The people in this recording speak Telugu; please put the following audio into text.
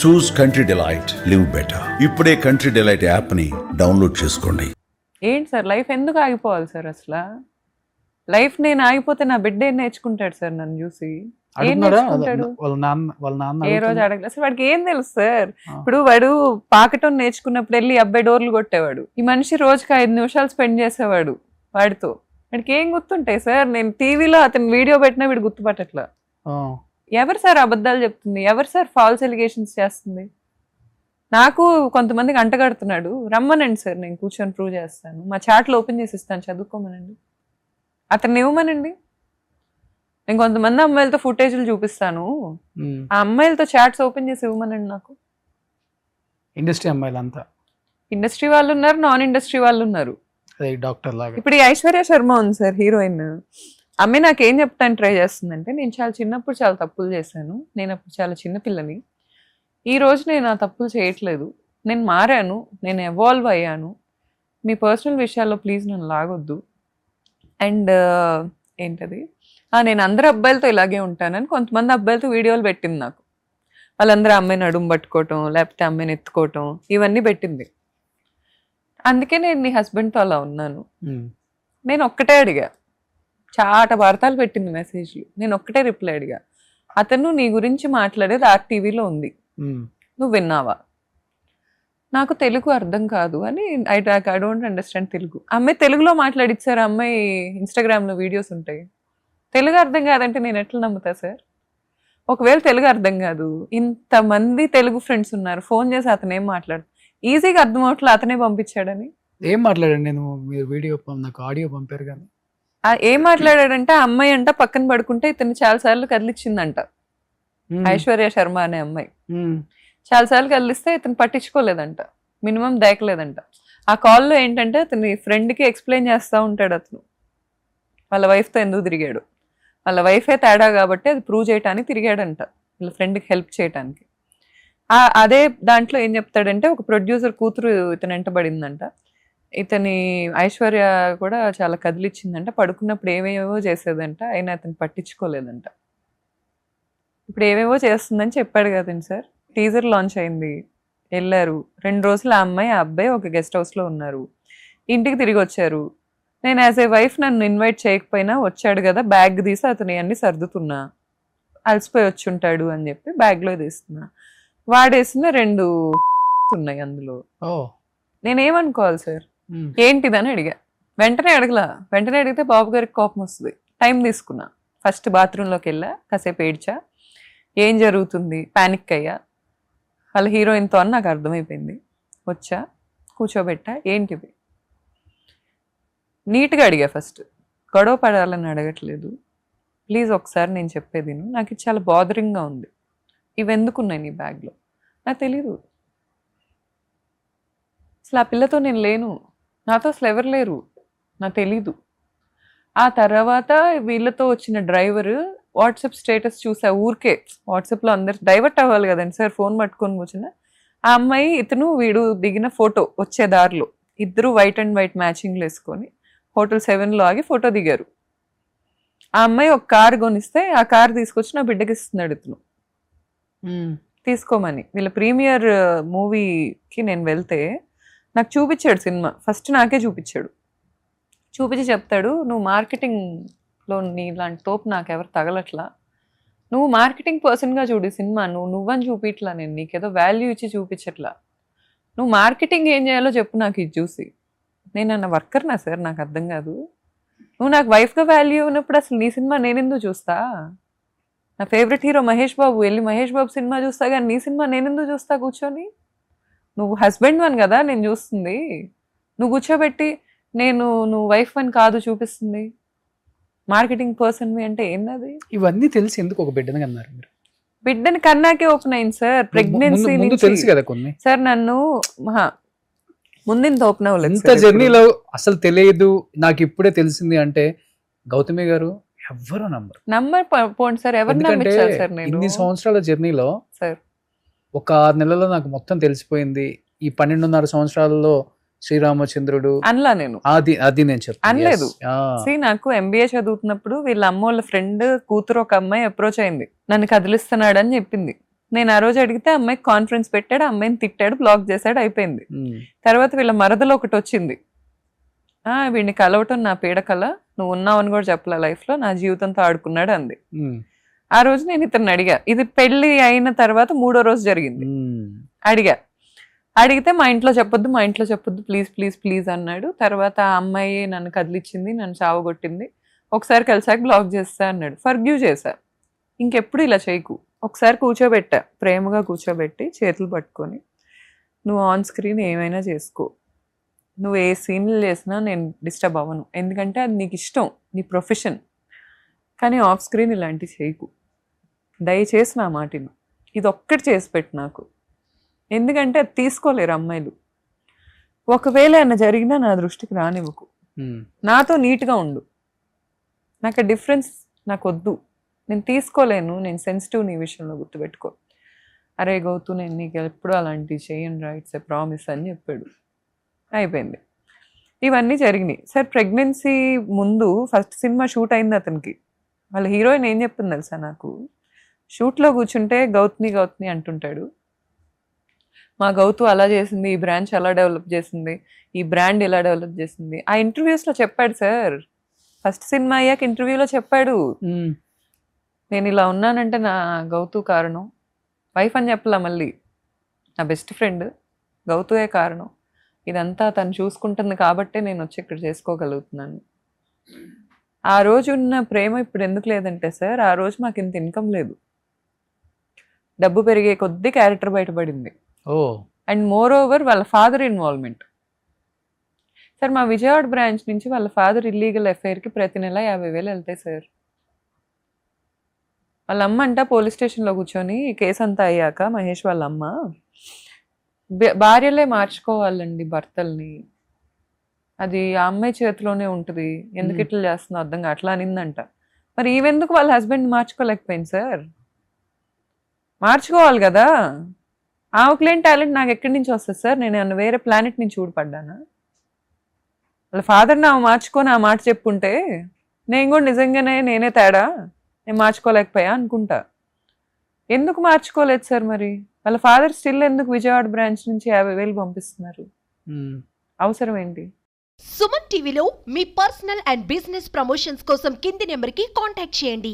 చూస్ కంట్రీ డిలైట్, లివ్ బెటర్. ఇప్పుడే కంట్రీ డిలైట్ యాప్ ని డౌన్లోడ్ చేసుకోండి. ఏంటి సార్ లైఫ్ ఎందుకు ఆగిపోవాలి సార్? అసలు లైఫ్ నేను ఆగిపోతే నా బిడ్డ ఏం నేర్చుకుంటాడు సార్ నన్ను చూసి? ఏం నేర్చుకుంటాడు? వాళ్ళ నాన్న ఏ రోజు అడగలేదు అసలు. వాడికి ఏం తెలుసు సార్? ఇప్పుడు వాడు పాకటం నేర్చుకున్నప్పుడు వెళ్ళి అబ్బాయి డోర్లు కొట్టేవాడు. ఈ మనిషి రోజుకి 5 నిమిషాలు స్పెండ్ చేసేవాడు వాడితో. వాడికి ఏం గుర్తుంటాయి సార్? నేను టీవీలో అతను వీడియో పెట్టినా వీడు గుర్తుపట్టట్లా. ఎవరు సార్ అబద్ధాలు చెప్తుంది? ఎవరు సార్ ఫాల్స్ ఎలిగేషన్స్ చేస్తుంది? నాకు కొంతమందికి అంటగడుతున్నాడు. రమ్మనండి సార్, నేను కూర్చొని ప్రూవ్ చేస్తాను. మా చాట్లు ఓపెన్ చేసి ఇస్తాను, చదువుకోమనండి. అతన్ని ఇవ్వమనండి. నేను కొంతమంది అమ్మాయిలతో ఫుటేజ్లు చూపిస్తాను, ఆ అమ్మాయిలతో చాట్స్ ఓపెన్ చేసి ఇవ్వమనండి నాకు. ఇండస్ట్రీ అమ్మాయిలు అంతా, ఇండస్ట్రీ వాళ్ళు ఉన్నారు, నాన్ ఇండస్ట్రీ వాళ్ళు ఉన్నారు. డాక్టర్ లాగా. ఇప్పుడు ఈ ఐశ్వర్య శర్మ ఉంది సార్, హీరోయిన్. అమ్మాయి నాకేం చెప్తాను ట్రై చేస్తుందంటే, నేను చాలా చిన్నప్పుడు చాలా తప్పులు చేశాను, నేను అప్పుడు చాలా చిన్నపిల్లని, ఈ రోజు నేను ఆ తప్పులు చేయట్లేదు, నేను మారాను, నేను ఎవాల్వ్ అయ్యాను, మీ పర్సనల్ విషయాల్లో ప్లీజ్ నన్ను లాగొద్దు. అండ్ ఏంటది, నేను అందరు అబ్బాయిలతో ఇలాగే ఉంటానని కొంతమంది అబ్బాయిలతో వీడియోలు పెట్టింది నాకు. వాళ్ళందరూ అమ్మాయిని అడుగు పట్టుకోవటం, లేకపోతే అమ్మాయిని ఎత్తుకోవటం, ఇవన్నీ పెట్టింది. అందుకే నేను నీ హస్బెండ్తో అలా ఉన్నాను. నేను ఒక్కటే అడిగా, చాట వార్తలు పెట్టింది మెసేజ్లు, నేను ఒక్కటే రిప్లై అడిగా, అతను నీ గురించి మాట్లాడేది ఆర్టీవీలో ఉంది, నువ్వు విన్నావా? నాకు తెలుగు అర్థం కాదు అని, ఐ డోంట్ అండర్స్టాండ్ తెలుగు. అమ్మాయి తెలుగులో మాట్లాడిచ్చు సార్, అమ్మాయి ఇన్స్టాగ్రామ్లో వీడియోస్ ఉంటాయి. తెలుగు అర్థం కాదంటే నేను ఎట్లా నమ్ముతా సార్? ఒకవేళ తెలుగు అర్థం కాదు, ఇంతమంది తెలుగు ఫ్రెండ్స్ ఉన్నారు, ఫోన్ చేసి అతను ఏం మాట్లాడు, ఈజీగా అర్థం అవట్లే అతనే పంపించాడని. ఏం మాట్లాడండి? నేను మీరు వీడియో నాకు ఆడియో పంపారు కానీ ఏం మాట్లాడాడంటే, ఆ అమ్మాయి అంట పక్కన పడుకుంటే ఇతను చాలా సార్లు కదిలిచ్చిందంట. ఐశ్వర్య శర్మ అనే అమ్మాయి చాలా సార్లు కదిలిస్తే ఇతను పట్టించుకోలేదంట, మినిమం దేకలేదంట. ఆ కాల్లో ఏంటంటే అతని ఫ్రెండ్కి ఎక్స్ప్లెయిన్ చేస్తూ ఉంటాడు అతను, వాళ్ళ వైఫ్తో ఎందుకు తిరిగాడు, వాళ్ళ వైఫే తేడా కాబట్టి అది ప్రూవ్ చేయడానికి తిరిగాడంట, వాళ్ళ ఫ్రెండ్కి హెల్ప్ చేయడానికి. అదే దాంట్లో ఏం చెప్తాడంటే, ఒక ప్రొడ్యూసర్ కూతురు ఇతను వెంటబడిందంట, ఇతని ఐశ్వర్య కూడా చాలా కదిలిచ్చిందంట, పడుకున్నప్పుడు ఏమేవో చేసేదంట, అయినా అతను పట్టించుకోలేదంట. ఇప్పుడు ఏవేవో చేస్తుందని చెప్పాడు కదండి సార్. టీజర్ లాంచ్ అయింది, వెళ్ళారు, 2 రోజులు ఆ అమ్మాయి ఆ అబ్బాయి ఒక గెస్ట్ హౌస్లో ఉన్నారు, ఇంటికి తిరిగి వచ్చారు. నేను యాజ్ ఏ వైఫ్ నన్ను ఇన్వైట్ చేయకపోయినా వచ్చాడు కదా, బ్యాగ్ తీసి అతను అన్ని సర్దుతున్నా, అలసిపోయి వచ్చి ఉంటాడు అని చెప్పి బ్యాగ్లో తీస్తున్నా, వాడేసిన 2 ఉన్నాయి అందులో. నేనేమనుకోవాలి సార్? ఏంటిదని అడిగా, వెంటనే అడిగితే బాబు గారికి కోపం వస్తుంది. టైం తీసుకున్నా, ఫస్ట్ బాత్రూంలోకి వెళ్ళా, కాసేపు ఏడ్చా, ఏం జరుగుతుంది, పానిక్ అయ్యా, వాళ్ళ హీరోయిన్తో అని నాకు అర్థమైపోయింది. వచ్చా, కూర్చోబెట్టా, ఏంటివి నీట్గా అడిగా. ఫస్ట్ గొడవ పడాలని అడగట్లేదు, ప్లీజ్ ఒకసారి నేను చెప్పేది నాకు ఇది చాలా బాదరింగ్గా ఉంది, ఇవి ఎందుకున్నాయి నీ బ్యాగ్లో? నాకు తెలీదు అసలు, ఆ పిల్లతో నేను లేను, నాతో అసలు ఎవరు లేరు, నాకు తెలీదు. ఆ తర్వాత వీళ్ళతో వచ్చిన డ్రైవర్ వాట్సాప్ స్టేటస్ చూసా, ఊరికే వాట్సాప్లో అందరు డైవర్ట్ అవ్వాలి కదండి సార్, ఫోన్ పట్టుకొని కూర్చున్న ఆ అమ్మాయి ఇతను వీడు దిగిన ఫోటో వచ్చే దారిలో, ఇద్దరు వైట్ అండ్ వైట్ మ్యాచింగ్లు వేసుకొని హోటల్ 7లో ఆగి ఫోటో దిగారు. ఆ అమ్మాయి ఒక కారు కొనిస్తే ఆ కారు తీసుకొచ్చి నా బిడ్డకి ఇస్తున్నాడు ఇతను, తీసుకోమని. వీళ్ళ ప్రీమియర్ మూవీకి నేను వెళ్తే నాకు చూపించాడు సినిమా, ఫస్ట్ నాకే చూపించాడు, చూపించి చెప్తాడు, నువ్వు మార్కెటింగ్లో నీ ఇలాంటి తోపు నాకు ఎవరు తగలట్లా, నువ్వు మార్కెటింగ్ పర్సన్గా చూడు సినిమా, నువ్వని చూపించట్లా, నేను నీకేదో వాల్యూ ఇచ్చి చూపించట్లా, నువ్వు మార్కెటింగ్ ఏం చేయాలో చెప్పు నాకు ఇది చూసి. నేను అన్న వర్కర్నా సార్? నాకు అర్థం కాదు. నువ్వు నాకు వైఫ్గా వాల్యూ ఉన్నప్పుడు అసలు నీ సినిమా నేనెందుకు చూస్తా? నా ఫేవరెట్ హీరో మహేష్ బాబు, వెళ్ళి మహేష్ బాబు సినిమా చూస్తా, కానీ నీ సినిమా నేనెందుకు చూస్తా కూర్చొని? నువ్వు హస్బెండ్ వన్ కదా నేను చూస్తుంది, నువ్వు కూర్చోబెట్టి నువ్వు వైఫ్ అని కాదు చూపిస్తుంది, మార్కెటింగ్ పర్సన్ అంటే ఏంటది? ఇవన్నీ తెలిసి ఎందుకు ఒక బిడ్డని కన్నారు మీరు? బిడ్డని కన్నాకే ఓపెన్ అయింది సార్, ప్రెగ్నెన్సీ తెలుసు కదా కొన్ని సార్. నన్ను ముందు ఓపెన్ అవ్వలేదు. ఇంత జర్నీలో అసలు తెలియదు నాకు ఇప్పుడే తెలిసింది అంటే గౌతమి గారు ఎవ్వరు నంబర్ పోండి సార్, ఎవరు నమ్మించారు సార్? నేను ఇన్ని సంవత్సరాల జర్నీలో సార్ ఒక 6 నెలల్లో నాకు మొత్తం తెలిసిపోయింది. ఈ 12.5 సంవత్సరాలలో శ్రీరామచంద్రుడు అనలా నేను, అది నేను చెప్తాను అనలేదు. నాకు MBA చదువుతున్నప్పుడు వీళ్ళ అమ్మ వాళ్ళ ఫ్రెండ్ కూతురు ఒక అమ్మాయి అప్రోచ్ అయింది, నన్ను కదిలిస్తున్నాడు అని చెప్పింది. నేను ఆ రోజు అడిగితే అమ్మాయికి కాన్ఫరెన్స్ పెట్టాడు, అమ్మాయిని తిట్టాడు, బ్లాక్ చేశాడు, అయిపోయింది. తర్వాత వీళ్ళ మరదలు ఒకటి వచ్చింది, వీడిని కలవటం నా పీడకల, నువ్వు ఉన్నావని కూడా చెప్పలే లైఫ్లో, నా జీవితంతో ఆడుకున్నాడు అంది. ఆ రోజు నేను ఇతన్ని అడిగా, ఇది పెళ్లి అయిన తర్వాత 3వ రోజు జరిగింది. అడిగితే మా ఇంట్లో చెప్పొద్దు ప్లీజ్ ప్లీజ్ ప్లీజ్ అన్నాడు. తర్వాత ఆ అమ్మాయి నన్ను కదిలిచ్చింది, నన్ను చావగొట్టింది, ఒకసారి కలిసాక బ్లాక్ చేస్తా అన్నాడు. ఫర్గ్యూ చేశా, ఇంకెప్పుడు ఇలా చేయకు. ఒకసారి కూర్చోబెట్టా, ప్రేమగా కూర్చోబెట్టి చేతులు పట్టుకొని, నువ్వు ఆన్ స్క్రీన్ ఏమైనా చేసుకో, నువ్వు ఏ సీన్లు చేసినా నేను డిస్టర్బ్ అవ్వను, ఎందుకంటే అది నీకు ఇష్టం, నీ ప్రొఫెషన్, కానీ ఆఫ్ స్క్రీన్ ఇలాంటివి చేయకు, దయచేసి నా మాటిను, ఇది ఒక్కటి చేసి పెట్టు నాకు, ఎందుకంటే అది తీసుకోలేరు అమ్మాయిలు. ఒకవేళ ఏమైనా జరిగినా నా దృష్టికి రానివ్వకు, నాతో నీట్గా ఉండు, నాకు ఆ డిఫరెన్స్ నాకు వద్దు, నేను తీసుకోలేను, నేను సెన్సిటివ్ నీ విషయంలో, గుర్తుపెట్టుకో. అరే గౌతు, నేను నీకు ఎప్పుడు అలాంటివి చేయను రా, ఇట్స్ ఎ ప్రామిస్ అని చెప్పాడు. అయిపోయింది. ఇవన్నీ జరిగినాయి. సార్ ప్రెగ్నెన్సీ ముందు ఫస్ట్ సినిమా షూట్ అయింది అతనికి. వాళ్ళ హీరోయిన్ ఏం చెప్తుంది తెలుసా నాకు, షూట్లో కూర్చుంటే గౌత్ని అంటుంటాడు, మా గౌతు అలా చేసింది, ఈ బ్రాంచ్ అలా డెవలప్ చేసింది, ఈ బ్రాండ్ ఇలా డెవలప్ చేసింది. ఆ ఇంటర్వ్యూస్లో చెప్పాడు సార్, ఫస్ట్ సినిమా అయ్యాక ఇంటర్వ్యూలో చెప్పాడు, నేను ఇలా ఉన్నానంటే నా గౌతు కారణం, వైఫ్ అని చెప్పలా, మళ్ళీ నా బెస్ట్ ఫ్రెండ్ గౌతుయే కారణం, ఇదంతా తను చూసుకుంటుంది కాబట్టే నేను వచ్చి ఇక్కడ చేసుకోగలుగుతున్నాను. ఆ రోజు ఉన్న ప్రేమ ఇప్పుడు ఎందుకు లేదంటే సార్, ఆ రోజు మాకు ఇంత ఇన్కమ్ లేదు, డబ్బు పెరిగే కొద్దీ క్యారెక్టర్ బయటపడింది. అండ్ మోర్ ఓవర్ వాళ్ళ ఫాదర్ ఇన్వాల్వ్మెంట్. సార్ మా విజయవాడ బ్రాంచ్ నుంచి వాళ్ళ ఫాదర్ ఇల్లీగల్ ఎఫ్ఐఆర్కి ప్రతి నెల 50,000 వెళ్తాయి సార్. వాళ్ళ అమ్మ అంట పోలీస్ స్టేషన్లో కూర్చొని కేసు అంతా అయ్యాక, మహేష్ వాళ్ళ అమ్మ, భార్యలే మార్చుకోవాలండి భర్తల్ని, అది ఆ అమ్మాయి చేతిలోనే ఉంటుంది, ఎందుకు ఇట్లా చేస్తుందో అర్థం కాదు, అట్లా అనిందంట. మరి ఈవెందుకు వాళ్ళ హస్బెండ్ మార్చుకోలేకపోయింది సార్, మార్చుకోవాలి కదా. ఆమెకులేని టాలెంట్ నాకు ఎక్కడి నుంచి వస్తుంది సార్, నేను ఏమన్నా వేరే ప్లానెట్ నుంచి ఊడిపడ్డానా? వాళ్ళ ఫాదర్ని ఆమె మార్చుకొని ఆ మాట చెప్పుంటే నేను కూడా నిజంగానే నేనే తేడా, నేను మార్చుకోలేకపోయా అనుకుంటా. ఎందుకు మార్చుకోలేదు సార్ మరి? వాళ్ళ ఫాదర్ స్టిల్ ఎందుకు విజయవాడ బ్రాంచ్ నుంచి 50,000 పంపిస్తున్నారు? అవసరం ఏంటి? సుమన్ టీవీలో మీ పర్సనల్ అండ్ బిజినెస్ ప్రమోషన్స్ కోసం కింది నెంబర్కి కాంటాక్ట్ చేయండి.